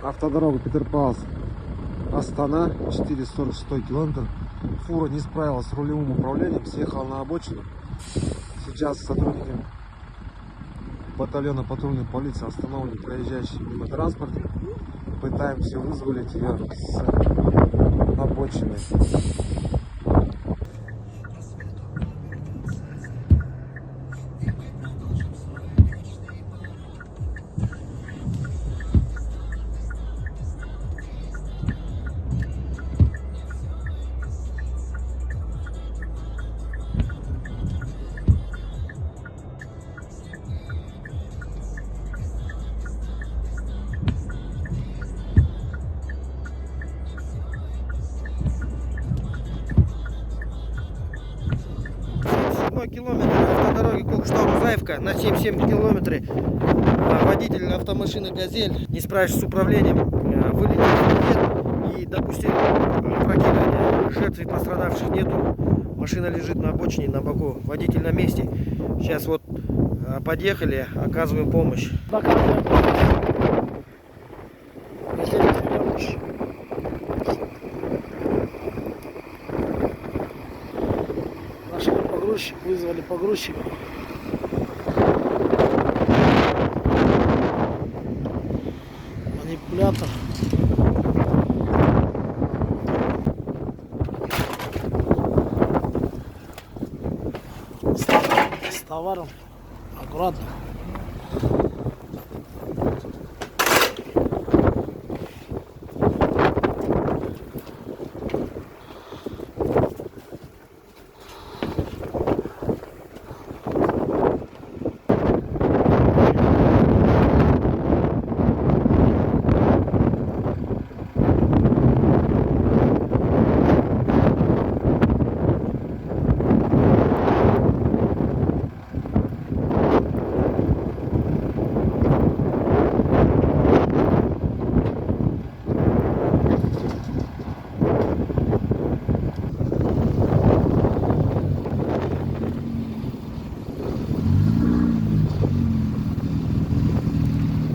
Автодорога Петропавловск, Астана, 446 километр. Фура не справилась с рулевым управлением, съехала на обочину. Сейчас сотрудники батальона патрульной полиции остановили проезжающий мимо транспорт. Пытаемся вызволить ее с обочины. 7 километр автодороги Кокштау-Рузаевка на 7,7 километре. Водитель автомашины «Газель», не справившись с управлением, вылетел в букет и допустил опрокидывание. Жертв и пострадавших нету. Машина лежит на обочине, на боку. Водитель на месте. Сейчас вот подъехали, оказываем помощь. Нашли погрузчик, вызвали погрузчика. Манипулятор. С товаром. Аккуратно.